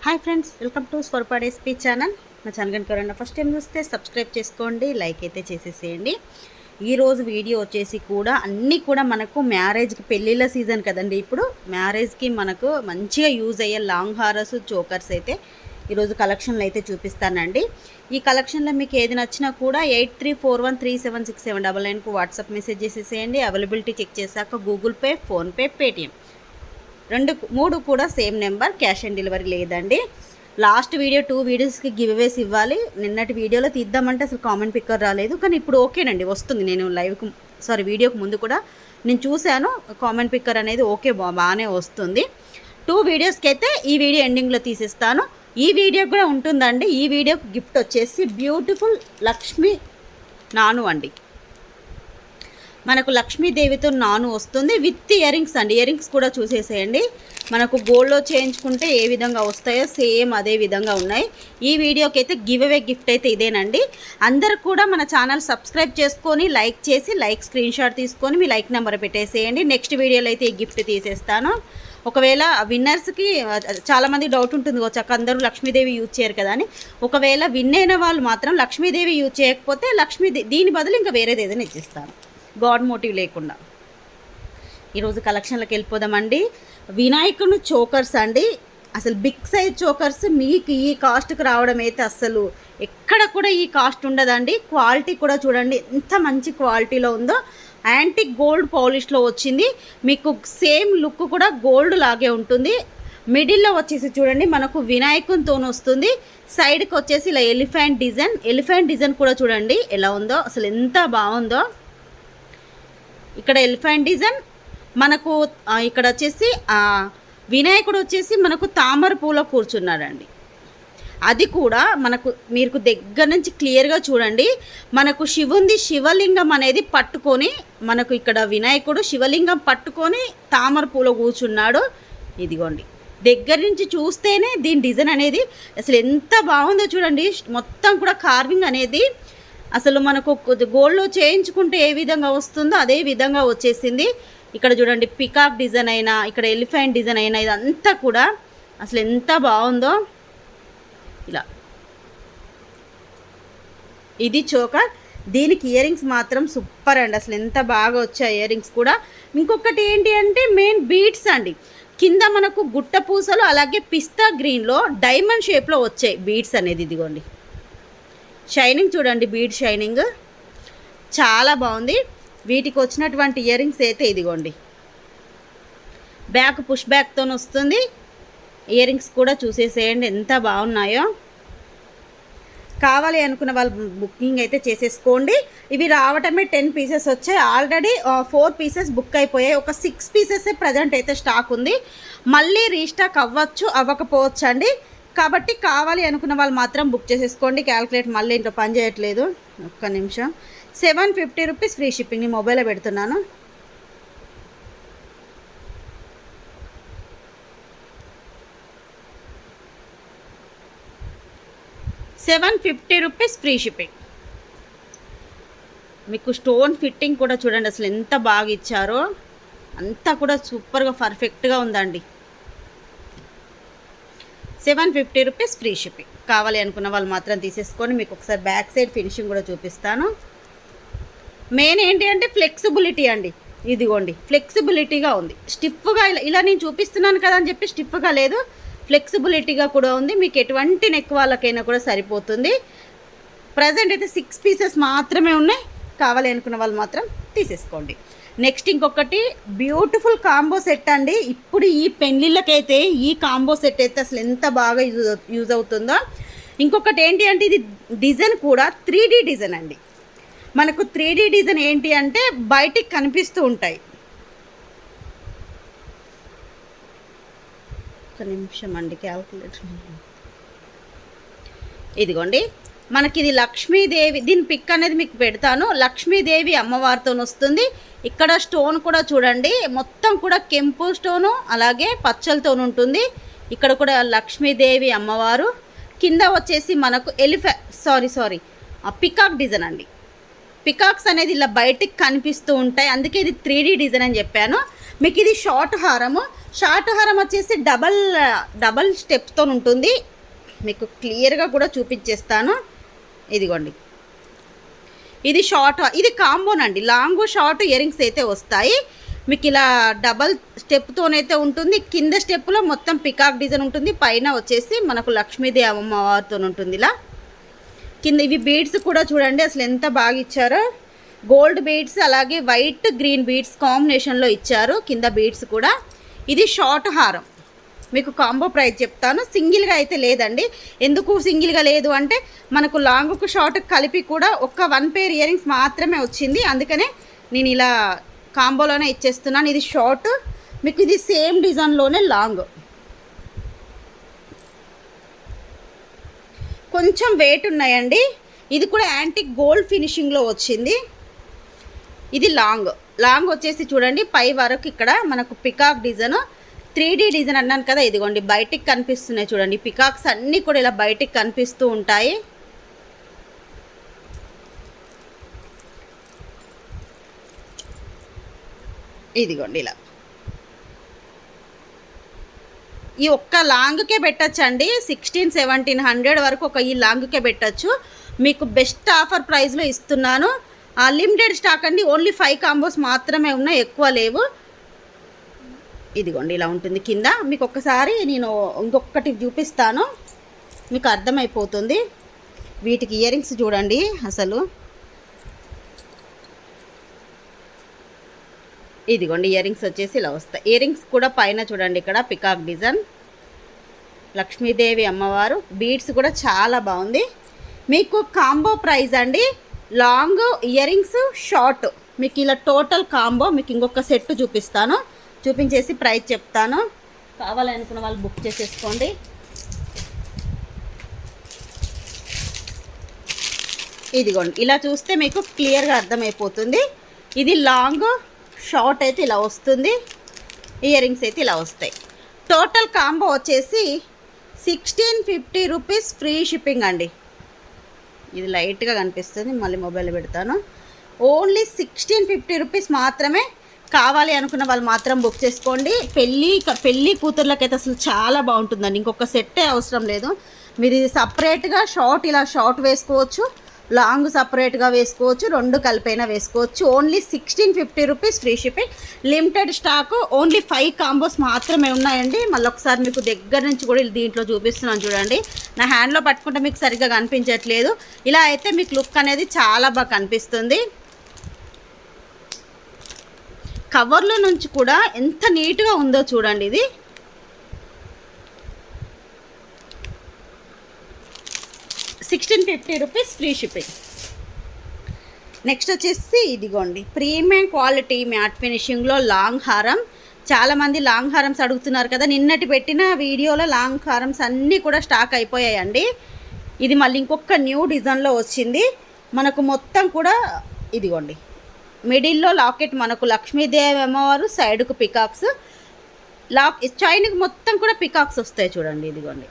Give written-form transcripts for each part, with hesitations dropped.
Hi friends, welcome to స్వరపాడే speech channel. మా channel కనుక ఎవరైనా ఫస్ట్ టైం చూస్తే సబ్స్క్రైబ్ చేసుకోండి, లైక్ అయితే చేసేసేయండి. ఈరోజు వీడియో వచ్చేసి కూడా అన్నీ కూడా మనకు మ్యారేజ్కి పెళ్ళిళ్ళ సీజన్ కదండి. ఇప్పుడు మ్యారేజ్కి మనకు మంచిగా యూజ్ అయ్యే లాంగ్ హారస్, చోకర్స్ అయితే ఈరోజు కలెక్షన్లు అయితే చూపిస్తానండి. ఈ కలెక్షన్లో మీకు ఏది నచ్చినా కూడా 8341376799కు వాట్సాప్ మెసేజ్ చేసేసేయండి. అవైలబిలిటీ చెక్ చేశాక గూగుల్ పే, ఫోన్పే, పేటిఎం మూడు కూడా same number. Cash on delivery లేదండి. లాస్ట్ వీడియో 2 వీడియోస్కి గివ్ అవేస్ ఇవ్వాలి. నిన్నటి వీడియోలో తీద్దామంటే అసలు కామెంట్ పిక్కర్ రాలేదు, కానీ ఇప్పుడు ఓకేనండి, వస్తుంది. నేను వీడియోకి ముందు కూడా నేను చూశాను, కామెంట్ పిక్కర్ అనేది ఓకే, బాగానే వస్తుంది. 2 వీడియోస్కి అయితే ఈ వీడియో ఎండింగ్లో తీసేస్తాను. ఈ వీడియోకి కూడా ఉంటుందండి. ఈ వీడియోకి గిఫ్ట్ వచ్చేసి బ్యూటిఫుల్ లక్ష్మీ నాను అండి. మనకు లక్ష్మీదేవితో నాను వస్తుంది విత్ ఇయర్ రింగ్స్ అండి. ఇయర్ రింగ్స్ కూడా చూసేసేయండి. మనకు గోల్డ్లో చేయించుకుంటే ఏ విధంగా వస్తాయో సేమ్ అదే విధంగా ఉన్నాయి. ఈ వీడియోకి అయితే గివ్ అవే గిఫ్ట్ అయితే ఇదేనండి. అందరు కూడా మన ఛానల్ సబ్స్క్రైబ్ చేసుకొని లైక్ చేసి స్క్రీన్ షాట్ తీసుకొని మీ లైక్ నెంబర్ పెట్టేసేయండి. నెక్స్ట్ వీడియోలో అయితే ఈ గిఫ్ట్ తీసేస్తాను. ఒకవేళ విన్నర్స్కి చాలామంది డౌట్ ఉంటుంది వచ్చాక అందరూ లక్ష్మీదేవి యూజ్ చేయరు కదా అని. ఒకవేళ విన్ అయిన వాళ్ళు మాత్రం లక్ష్మీదేవి యూజ్ చేయకపోతే దీని బదులు ఇంకా వేరేది ఏదైనా ఇచ్చేస్తాను, గాడ్ మోటివ్ లేకుండా. ఈరోజు కలెక్షన్లకు వెళ్ళిపోదామండి. వినాయకుని చోకర్స్ అండి. అసలు బిగ్ సైజ్ చోకర్స్ మీకు ఈ కాస్ట్కి రావడం అయితే అసలు ఎక్కడ కూడా ఈ కాస్ట్ ఉండదండి. క్వాలిటీ కూడా చూడండి ఎంత మంచి క్వాలిటీలో ఉందో. యాంటిక్ గోల్డ్ పాలిష్లో వచ్చింది. మీకు సేమ్ లుక్ కూడా గోల్డ్ లాగే ఉంటుంది. మిడిల్లో వచ్చేసి చూడండి మనకు వినాయకునితో వస్తుంది. సైడ్కి వచ్చేసి ఇలా ఎలిఫెంట్ డిజైన్ కూడా చూడండి ఎలా ఉందో, అసలు ఎంత బాగుందో. ఇక్కడ ఎలిఫెంట్ డిజైన్ మనకు, ఇక్కడ వచ్చేసి వినాయకుడు వచ్చేసి మనకు తామర పూలో కూర్చున్నాడండి. అది కూడా మీకు దగ్గర నుంచి క్లియర్గా చూడండి. మనకు శివలింగం అనేది పట్టుకొని, మనకు ఇక్కడ వినాయకుడు శివలింగం పట్టుకొని తామర పూలో కూర్చున్నాడు. ఇదిగోండి, దగ్గర నుంచి చూస్తేనే దీని డిజైన్ అనేది అసలు ఎంత బాగుందో చూడండి. మొత్తం కూడా కార్వింగ్ అనేది అసలు మనకు గోల్డ్లో చేయించుకుంటే ఏ విధంగా వస్తుందో అదే విధంగా వచ్చేసింది. ఇక్కడ చూడండి పికాక్ డిజైన్ అయినా, ఇక్కడ ఎలిఫెంట్ డిజైన్ అయినా, ఇదంతా కూడా అసలు ఎంత బాగుందో. ఇలా ఇది చోకర్. దీనికి ఇయర్ రింగ్స్ మాత్రం సూపర్ అండి, అసలు ఎంత బాగా వచ్చాయి ఇయర్ రింగ్స్ కూడా. ఇంకొకటి ఏంటి అంటే మెయిన్ బీడ్స్ అండి. కింద మనకు గుట్ట పూసలు అలాగే పిస్తా గ్రీన్లో డైమండ్ షేప్లో వచ్చాయి బీడ్స్ అనేది. ఇదిగోండి షైనింగ్ చూడండి, బీడ్ షైనింగ్ చాలా బాగుంది. వీటికి వచ్చినటువంటి ఇయర్ రింగ్స్ అయితే ఇదిగోండి బ్యాక్ పుష్ బ్యాక్తో వస్తుంది. ఇయర్ రింగ్స్ కూడా చూసేసేయండి ఎంత బాగున్నాయో. కావాలి అనుకున్న వాళ్ళు బుకింగ్ అయితే చేసేసుకోండి. ఇవి రావటమే 10 పీసెస్ వచ్చాయి. ఆల్రెడీ 4 పీసెస్ బుక్ అయిపోయాయి. ఒక 6 పీసెస్ ప్రజెంట్ అయితే స్టాక్ ఉంది. మళ్ళీ రీస్టాక్ అవ్వకపోవచ్చు అండి. కాబట్టి కావాలి అనుకున్న వాళ్ళు మాత్రం బుక్ చేసేసుకోండి. క్యాల్కులేట్ మళ్ళీ ఇంట్లో పని చేయట్లేదు, ఒక్క నిమిషం. 750 రూపీస్ ఫ్రీ షిప్పింగ్. నీ మొబైల్లో పెడుతున్నాను. ₹750 ఫ్రీ షిప్పింగ్. మీకు స్టోన్ ఫిట్టింగ్ కూడా చూడండి అసలు ఎంత బాగా ఇచ్చారో. అంతా కూడా సూపర్గా పర్ఫెక్ట్గా ఉందండి. ₹750 ఫ్రీ షిప్పింగ్. కావాలి అనుకున్న వాళ్ళు మాత్రం తీసేసుకొని మీకు ఒకసారి బ్యాక్ సైడ్ ఫినిషింగ్ కూడా చూపిస్తాను. మెయిన్ ఏంటి అంటే ఫ్లెక్సిబిలిటీ అండి. ఇదిగోండి ఫ్లెక్సిబిలిటీగా ఉంది. స్టిఫ్గా ఇలా నేను చూపిస్తున్నాను కదా అని చెప్పి స్టిఫ్గా లేదు, ఫ్లెక్సిబిలిటీగా కూడా ఉంది. మీకు ఎటువంటి నెక్ వాళ్ళకైనా కూడా సరిపోతుంది. ప్రజెంట్ అయితే 6 పీసెస్ మాత్రమే ఉన్నాయి. కావాలి అనుకున్న వాళ్ళు మాత్రం తీసేసుకోండి. నెక్స్ట్ ఇంకొకటి బ్యూటిఫుల్ కాంబో సెట్ అండి. ఇప్పుడు ఈ పెళ్ళిళ్ళకైతే ఈ కాంబో సెట్ అయితే అసలు ఎంత బాగా యూజ్ అవుతుందో. ఇంకొకటి ఏంటి అంటే ఇది డిజైన్ కూడా 3D డిజైన్ అండి. మనకు 3D డిజైన్ ఏంటి అంటే బయటికి కనిపిస్తూ ఉంటాయి. ఒక నిమిషం అండి, క్యాల్కులేటర్. ఇదిగోండి మనకి ఇది లక్ష్మీదేవి. దీని పిక్ అనేది మీకు పెడతాను. లక్ష్మీదేవి అమ్మవారితో వస్తుంది. ఇక్కడ స్టోన్ కూడా చూడండి మొత్తం కూడా కెంపు స్టోను అలాగే పచ్చలతో ఉంటుంది. ఇక్కడ కూడా లక్ష్మీదేవి అమ్మవారు. కింద వచ్చేసి మనకు పికాక్ డిజైన్ అండి. పికాక్స్ అనేది ఇలా బయటికి కనిపిస్తూ ఉంటాయి, అందుకే ఇది 3D డిజైన్ అని చెప్పాను. మీకు ఇది షార్ట్ హారము. షార్ట్ హారం వచ్చేసి డబల్ స్టెప్తో ఉంటుంది. మీకు క్లియర్గా కూడా చూపించేస్తాను. ఇదిగోండి, ఇది షార్ట్, ఇది కాంబోనండి. లాంగ్ షార్ట్ ఇయర్ రింగ్స్ అయితే వస్తాయి మీకు. ఇలా డబల్ స్టెప్తోనైతే ఉంటుంది. కింద స్టెప్లో మొత్తం పికాక్ డిజైన్ ఉంటుంది. పైన వచ్చేసి మనకు లక్ష్మీదేవి అమ్మవారితో ఉంటుంది. ఇలా కింద ఇవి బీడ్స్ కూడా చూడండి అసలు ఎంత బాగా ఇచ్చారో. గోల్డ్ బీడ్స్ అలాగే వైట్ గ్రీన్ బీడ్స్ కాంబినేషన్లో ఇచ్చారు కింద బీడ్స్ కూడా. ఇది షార్ట్ హారం. మీకు కాంబో ప్రైస్ చెప్తాను. సింగిల్గా అయితే లేదండి. ఎందుకు సింగిల్గా లేదు అంటే మనకు లాంగ్కు షార్ట్కి కలిపి కూడా ఒక్క 1 పేర్ ఇయర్ రింగ్స్ మాత్రమే వచ్చింది. అందుకనే నేను ఇలా కాంబోలోనే ఇచ్చేస్తున్నాను. ఇది షార్ట్ మీకు, ఇది సేమ్ డిజైన్లోనే లాంగ్. కొంచెం వెయిట్ ఉన్నాయండి. ఇది కూడా యాంటిక్ గోల్డ్ ఫినిషింగ్లో వచ్చింది. ఇది లాంగ్ వచ్చేసి చూడండి పై వరకు ఇక్కడ మనకు పికాక్ డిజైన్ 3D డిజైన్ అన్నాను కదా. ఇదిగోండి బయటికి కనిపిస్తున్నాయి చూడండి. పికాక్స్ అన్నీ కూడా ఇలా బయటికి కనిపిస్తూ ఉంటాయి. ఇదిగోండి ఇలా ఈ ఒక్క లాంగ్కే పెట్టచ్చండి. 1600-1700 వరకు ఒక ఈ లాంగ్కే పెట్టచ్చు. మీకు బెస్ట్ ఆఫర్ ప్రైస్లో ఇస్తున్నాను. లిమిటెడ్ స్టాక్ అండి. ఓన్లీ 5 కాంబోస్ మాత్రమే ఉన్నాయి, ఎక్కువ లేవు. ఇదిగోండి ఇలా ఉంటుంది కింద. మీకు ఒక్కసారి నేను ఇంకొకటి చూపిస్తాను, మీకు అర్థమైపోతుంది. వీటికి ఇయర్ రింగ్స్ చూడండి అసలు. ఇదిగోండి ఇయర్ రింగ్స్ వచ్చేసి ఇలా వస్తాయి. ఇయర్ రింగ్స్ కూడా పైన చూడండి ఇక్కడ పికాక్ డిజైన్, లక్ష్మీదేవి అమ్మవారు, బీడ్స్ కూడా చాలా బాగుంది. మీకు కాంబో ప్రైస్ అండి. లాంగ్ ఇయర్ రింగ్స్ షార్ట్ మీకు ఇలా టోటల్ కాంబో. మీకు ఇంకొక సెట్ చూపిస్తాను, చూపించేసి ప్రైస్ చెప్తాను. కావాలనుకున్న వాళ్ళు బుక్ చేసేసుకోండి. ఇదిగోండి ఇలా చూస్తే మీకు క్లియర్గా అర్థమైపోతుంది. ఇది లాంగ్ షార్ట్ అయితే ఇలా వస్తుంది, ఇయర్ రింగ్స్ అయితే ఇలా వస్తాయి. టోటల్ కాంబో వచ్చేసి 1650 రూపీస్ ఫ్రీ షిప్పింగ్ అండి. ఇది లైట్గా కనిపిస్తుంది, మళ్ళీ మొబైల్ పెడతాను. ఓన్లీ 1650 రూపీస్ మాత్రమే. కావాలి అనుకున్న వాళ్ళు మాత్రం బుక్ చేసుకోండి. పెళ్ళి కూతుర్లకైతే అసలు చాలా బాగుంటుందండి. ఇంకొక సెట్టే అవసరం లేదు. మీరు ఇది సపరేట్గా షార్ట్ ఇలా షార్ట్ వేసుకోవచ్చు, లాంగ్ సపరేట్గా వేసుకోవచ్చు, రెండు కలిపైనా వేసుకోవచ్చు. Only 1650 rupees free shipping. Limited stock, only 5 combos మాత్రమే ఉన్నాయండి. మళ్ళీ ఒకసారి మీకు దగ్గర నుంచి కూడా దీంట్లో చూపిస్తున్నాను చూడండి. నా హ్యాండ్లో పట్టుకుంటే మీకు సరిగ్గా కనిపించట్లేదు. ఇలా అయితే మీకు లుక్ అనేది చాలా బాగా కనిపిస్తుంది. కవర్లో నుంచి కూడా ఎంత నీట్గా ఉందో చూడండి. ఇది 1650 రూపీస్ ఫ్రీ షిప్పింగ్. నెక్స్ట్ వచ్చేసి ఇదిగోండి ప్రీమియం క్వాలిటీ మ్యాట్ ఫినిషింగ్లో లాంగ్ హారం. చాలామంది లాంగ్ హారమ్స్ అడుగుతున్నారు కదా. నిన్నటి పెట్టిన వీడియోలో లాంగ్ హారమ్స్ అన్నీ కూడా స్టాక్ అయిపోయాయండి. ఇది మళ్ళీ ఇంకొక న్యూ డిజైన్లో వచ్చింది మనకు. మొత్తం కూడా ఇదిగోండి మిడిల్లో లాకెట్, మనకు లక్ష్మీదేవి అమ్మవారు, సైడ్కు పికాక్స్, చైన్కి మొత్తం కూడా పికాక్స్ వస్తాయి చూడండి. ఇదిగోండి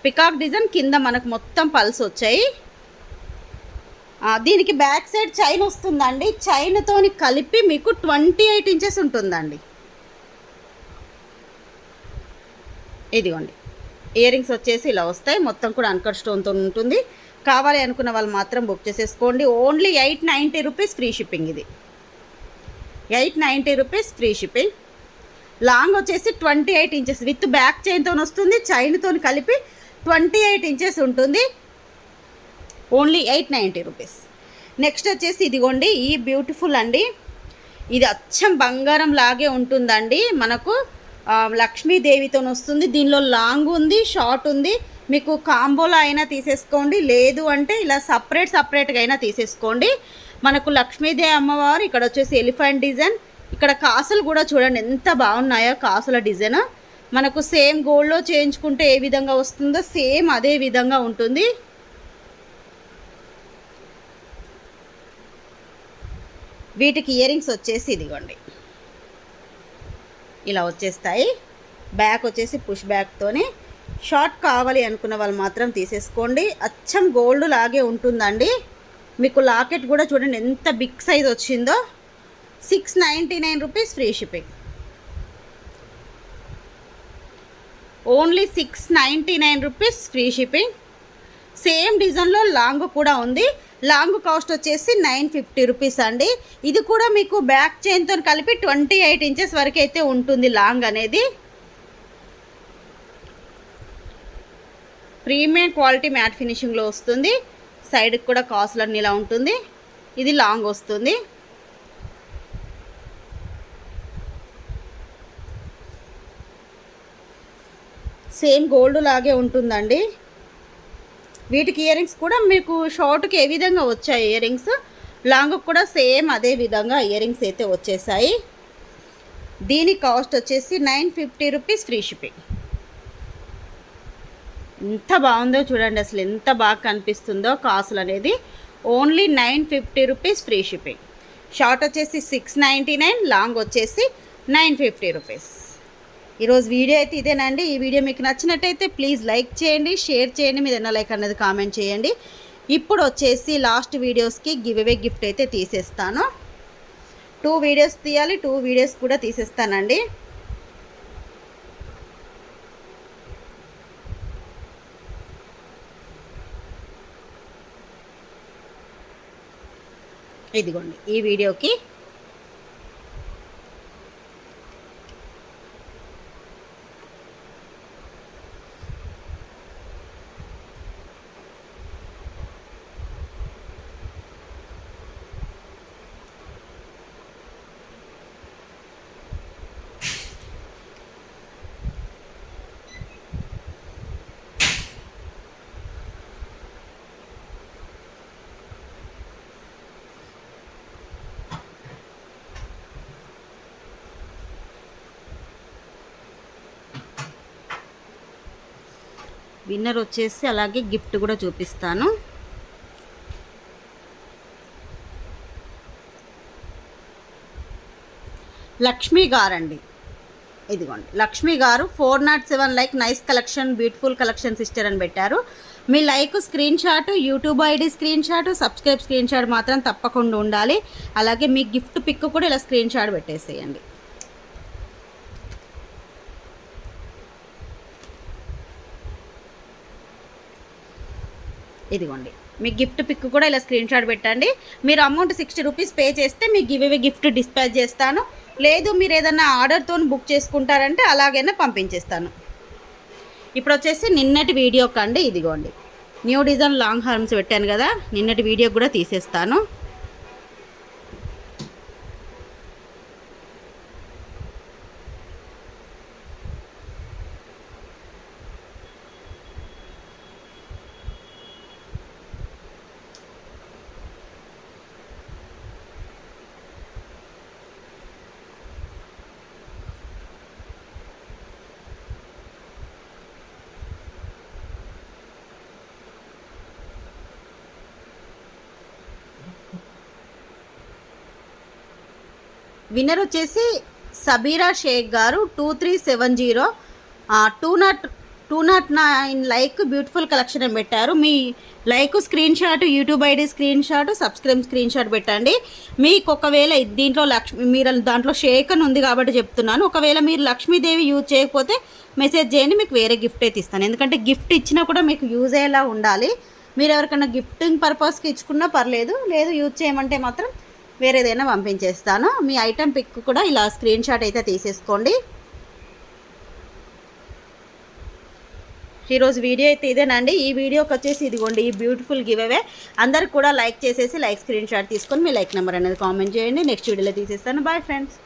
పికాక్ డిజైన్, కింద మనకు మొత్తం పల్స్ వచ్చాయి. దీనికి బ్యాక్ సైడ్ చైన్ వస్తుందండి. చైన్తోని కలిపి మీకు 28 ఇంచెస్ ఉంటుందండి. ఇదిగోండి ఇయర్ రింగ్స్ వచ్చేసి ఇలా వస్తాయి. మొత్తం కూడా అన్కట్ స్టోన్తో ఉంటుంది. కావాలి అనుకున్న వాళ్ళు మాత్రం బుక్ చేసేసుకోండి. Only 890 rupees free shipping. ఇది 890 రూపీస్ ఫ్రీ షిప్పింగ్. లాంగ్ వచ్చేసి 28 ఇంచెస్ విత్ బ్యాక్ చైన్తో వస్తుంది. చైన్తో కలిపి 28 ఇంచెస్ ఉంటుంది. Only 890 rupees. నెక్స్ట్ వచ్చేసి ఇదిగోండి ఈ బ్యూటిఫుల్ అండి. ఇది అచ్చం బంగారం లాగే ఉంటుందండి. మనకు లక్ష్మీదేవితో వస్తుంది. దీనిలో లాంగ్ ఉంది, షార్ట్ ఉంది. మీకు కాంబోలో అయినా తీసేసుకోండి, లేదు అంటే ఇలా సపరేట్గా అయినా తీసేసుకోండి. మనకు లక్ష్మీదేవి అమ్మవారు, ఇక్కడ వచ్చేసి ఎలిఫెంట్ డిజైన్, ఇక్కడ కాసులు కూడా చూడండి ఎంత బాగున్నాయో. కాసుల డిజైన్ మనకు సేమ్ గోల్డ్లో చేయించుకుంటే ఏ విధంగా వస్తుందో సేమ్ అదే విధంగా ఉంటుంది. వీటికి ఇయర్ రింగ్స్ వచ్చేసి ఇదిగోండి ఇలా వచ్చేస్తాయి. బ్యాక్ వచ్చేసి పుష్ బ్యాక్తోనే. షార్ట్ కావాలి అనుకున్న వాళ్ళు మాత్రం తీసేసుకోండి. అచ్చం గోల్డ్ లాగే ఉంటుందండి. మీకు లాకెట్ కూడా చూడండి ఎంత బిగ్ సైజ్ వచ్చిందో. 699 rupees free shipping. Only 699 rupees free shipping. Same డిజైన్లో లాంగ్ కూడా ఉంది. లాంగ్ కాస్ట్ వచ్చేసి 950 రూపీస్ అండి. ఇది కూడా మీకు బ్యాక్ చైన్తో కలిపి 28 ఇంచెస్ వరకు అయితే ఉంటుంది లాంగ్ అనేది. ప్రీమియం క్వాలిటీ మ్యాట్ ఫినిషింగ్లో వస్తుంది. సైడ్కి కూడా కాసులన్నీ ఇలా ఉంటుంది. ఇది లాంగ్ వస్తుంది. సేమ్ గోల్డ్ లాగే ఉంటుందండి. వీటికి ఇయర్ రింగ్స్ కూడా మీకు షార్ట్కి ఏ విధంగా వచ్చాయి ఇయర్ రింగ్స్, లాంగ్ కూడా సేమ్ అదే విధంగా ఇయర్ రింగ్స్ అయితే వచ్చేసాయి. దీని కాస్ట్ వచ్చేసి 950 రూపీస్ ఫ్రీ షిప్పింగ్. ఎంత బాగుందో చూడండి, అసలు ఎంత బాగా కనిపిస్తుందో కాసులు అనేది. Only 950 rupees free shipping. Short వచ్చేసి 699, లాంగ్ వచ్చేసి 950 రూపీస్. ఈరోజు వీడియో అయితే ఇదేనండి. ఈ వీడియో మీకు నచ్చినట్టయితే ప్లీజ్ లైక్ చేయండి, షేర్ చేయండి, మీద ఎన్నో లైక్ అన్నది కామెంట్ చేయండి. ఇప్పుడు వచ్చేసి లాస్ట్ వీడియోస్కి గివ్ అవే గిఫ్ట్ అయితే తీసేస్తాను. 2 వీడియోస్ తీయాలి, 2 వీడియోస్ కూడా తీసేస్తానండి. ఇదిగోండి ఈ వీడియోకి విన్నర్ వచ్చేసి అలాగే గిఫ్ట్ కూడా చూపిస్తాను. లక్ష్మి గారండి. ఇదిగోండి లక్ష్మి గారు 407 like nice collection, beautiful collection sister అని పెట్టారు. మీ like screen shot, YouTube ID screen shot, subscribe screen shot మాత్రం తప్పకుండా ఉండాలి. అలాగే మీ గిఫ్ట్ పిక్ కూడా ఇలా స్క్రీన్ షాట్ పెట్టేసేయండి. ఇదిగోండి మీ గిఫ్ట్ పిక్ కూడా ఇలా స్క్రీన్ షాట్ పెట్టండి. మీరు అమౌంట్ 60 రూపీస్ పే చేస్తే me give away gift dispatch చేస్తాను. లేదు మీరు ఏదైనా ఆర్డర్తో బుక్ చేసుకుంటారంటే అలాగైనా పంపించేస్తాను. ఇప్పుడు వచ్చేసి నిన్నటి వీడియో కండి, ఇదిగోండి న్యూ డిజైన్ లాంగ్ హార్మ్స్ పెట్టాను కదా, నిన్నటి వీడియో కూడా తీసేస్తాను. విన్నర్ వచ్చేసి సబీరా షేక్ గారు 2370 209 లైక్ బ్యూటిఫుల్ కలెక్షన్ అని పెట్టారు. మీ like screen shot, YouTube ID screen shot, subscribe screen shot పెట్టండి. మీకు ఒకవేళ దీంట్లో మీరు దాంట్లో షేక్ అని ఉంది కాబట్టి చెప్తున్నాను. ఒకవేళ మీరు లక్ష్మీదేవి యూజ్ చేయకపోతే మెసేజ్ చేయండి, మీకు వేరే గిఫ్ట్ అయితే ఇస్తాను. ఎందుకంటే గిఫ్ట్ ఇచ్చినా కూడా మీకు యూజ్ అయ్యేలా ఉండాలి. మీరు ఎవరికైనా గిఫ్టింగ్ పర్పస్కి ఇచ్చుకున్నా పర్లేదు, లేదు యూజ్ చేయమంటే మాత్రం వేరేదైనా పంపించేస్తాను. మీ ఐటెం పిక్ కూడా ఇలా స్క్రీన్ షాట్ అయితే తీసేసుకోండి. ఈరోజు వీడియో అయితే ఇదేనండి. ఈ వీడియోకి వచ్చేసి ఇదిగోండి ఈ బ్యూటిఫుల్ గివ్ అవే. అందరికి కూడా లైక్ చేసేసి లైక్ స్క్రీన్ షాట్ తీసుకొని మీ లైక్ నెంబర్ అనేది కామెంట్ చేయండి. నెక్స్ట్ వీడియోలో తీసేస్తాను. Bye friends.